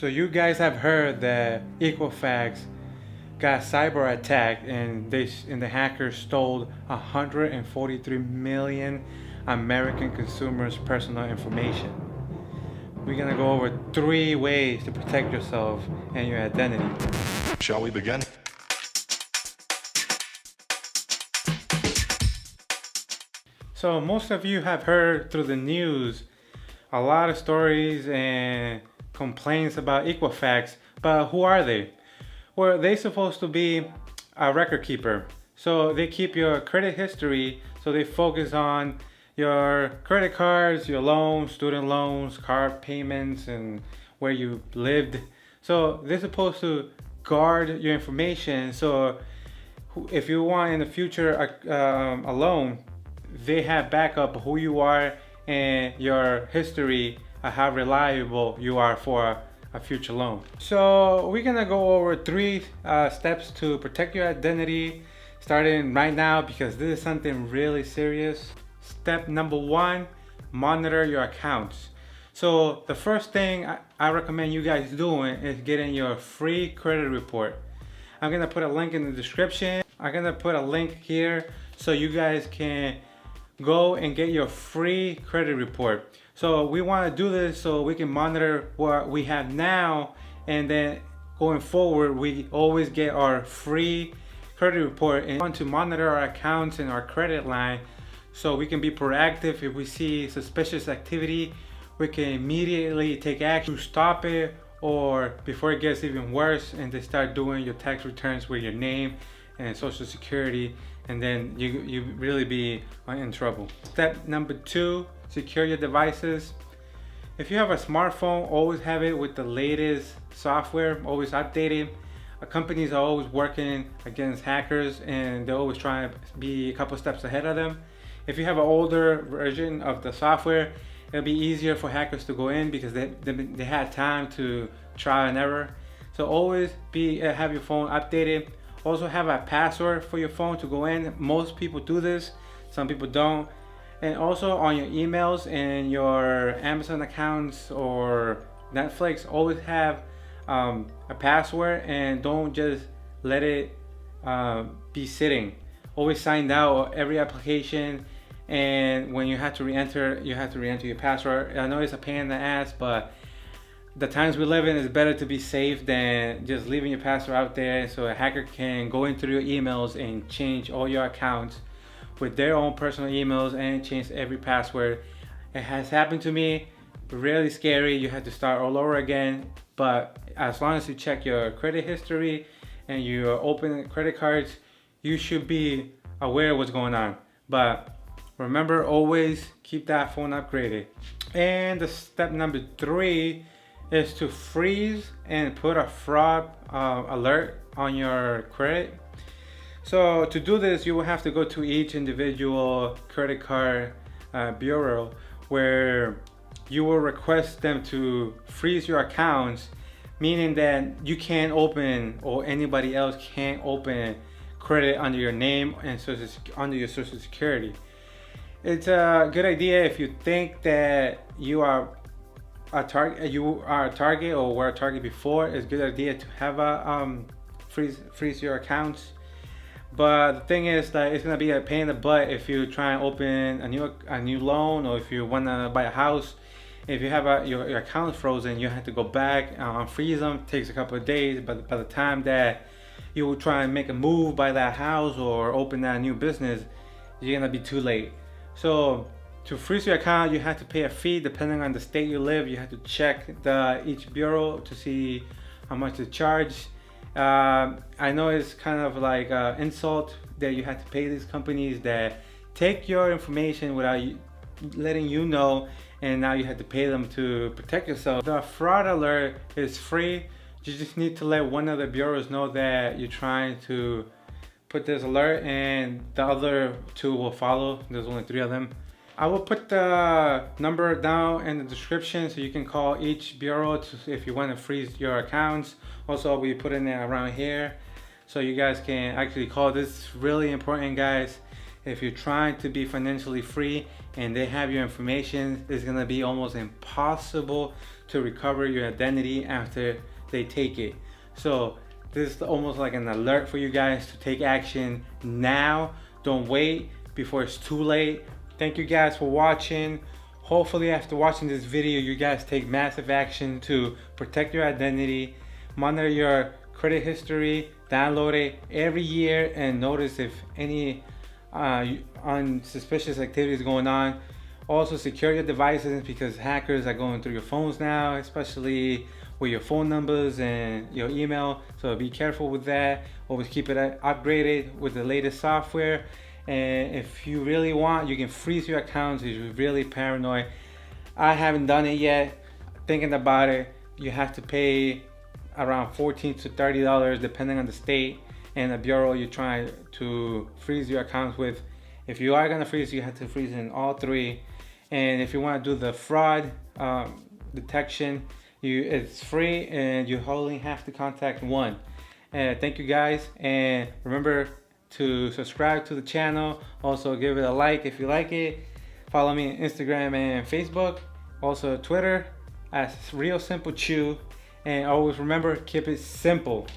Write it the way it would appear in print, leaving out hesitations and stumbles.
So you guys have heard that Equifax got cyber attacked and the hackers stole 143 million American consumers' personal information. We're gonna go over 3 ways to protect yourself and your identity. Shall we begin? So most of you have heard through the news a lot of stories and complaints about Equifax, but who are they? Well, they're supposed to be a record keeper. So they keep your credit history, so they focus on your credit cards, your loans, student loans, car payments, and where you lived. So they're supposed to guard your information. So if you want in the future a loan, they have backup of who you are and your history of how reliable you are for a future loan. So we're gonna go over 3 steps to protect your identity, starting right now because this is something really serious. Step number 1, monitor your accounts. So the first thing I recommend you guys doing is getting your free credit report. I'm gonna put a link in the description. I'm gonna put a link here so you guys can go and get your free credit report. So we want to do this so we can monitor what we have now, and then going forward we always get our free credit report and want to monitor our accounts and our credit line so we can be proactive. If we see suspicious activity, we can immediately take action to stop it, or before it gets even worse and they start doing your tax returns with your name and social security, and then you really be in trouble. Step number 2, secure your devices. If you have a smartphone, always have it with the latest software, always updated. Companies are always working against hackers and they're always trying to be a couple steps ahead of them. If you have an older version of the software, it'll be easier for hackers to go in because they had time to try and error. So always have your phone updated. Also have a password for your phone to go in. Most people do this, some people don't. And also on your emails and your Amazon accounts or Netflix, always have a password and don't just let it be sitting. Always sign out every application, and when you have to re-enter, you have to re-enter your password. I know it's a pain in the ass, but the times we live in, is better to be safe than just leaving your password out there so a hacker can go into your emails and change all your accounts with their own personal emails and change every password. It has happened to me. Really scary. You have to start all over again, but as long as you check your credit history and you open credit cards, you should be aware of what's going on. But remember, always keep that phone upgraded. And the step number 3 is to freeze and put a fraud alert on your credit. So to do this, you will have to go to each individual credit card bureau where you will request them to freeze your accounts, meaning that you can't open, or anybody else can't open, credit under your name and under your social security. It's a good idea if you think that you are a target, or were a target before. It's a good idea to have a freeze your accounts. But the thing is that it's gonna be a pain in the butt if you try and open a new loan, or if you wanna buy a house. If you have your account frozen, you have to go back and freeze them. It takes a couple of days, but by the time that you will try and make a move, buy that house or open that new business, you're gonna be too late. So to freeze your account, you have to pay a fee depending on the state you live. You have to check each bureau to see how much to charge. I know it's kind of like an insult that you have to pay these companies that take your information without letting you know, and now you have to pay them to protect yourself. The fraud alert is free. You just need to let one of the bureaus know that you're trying to put this alert, and the other 2 will follow. There's only 3 of them. I will put the number down in the description so you can call each bureau if you want to freeze your accounts. Also, we put in it around here so you guys can actually call. This is really important, guys. if you're trying to be financially free and they have your information, it's gonna be almost impossible to recover your identity after they take it. So this is almost like an alert for you guys to take action now. Don't wait before it's too late. Thank you guys for watching. Hopefully after watching this video, you guys take massive action to protect your identity, monitor your credit history, download it every year, and notice if any unsuspicious activity is going on. Also secure your devices because hackers are going through your phones now, especially with your phone numbers and your email. So be careful with that. Always keep it upgraded with the latest software. And if you really want, you can freeze your accounts if you're really paranoid. I haven't done it yet. Thinking about it, you have to pay around $14 to $30 depending on the state and the bureau you're trying to freeze your accounts with. If you are gonna freeze, you have to freeze in all three. And if you want to do the fraud detection, it's free and you only have to contact one. Thank you guys, and remember to subscribe to the channel. Also give it a like if you like it. Follow me on Instagram and Facebook, also Twitter as Real Simple Chew. And always remember, keep it simple.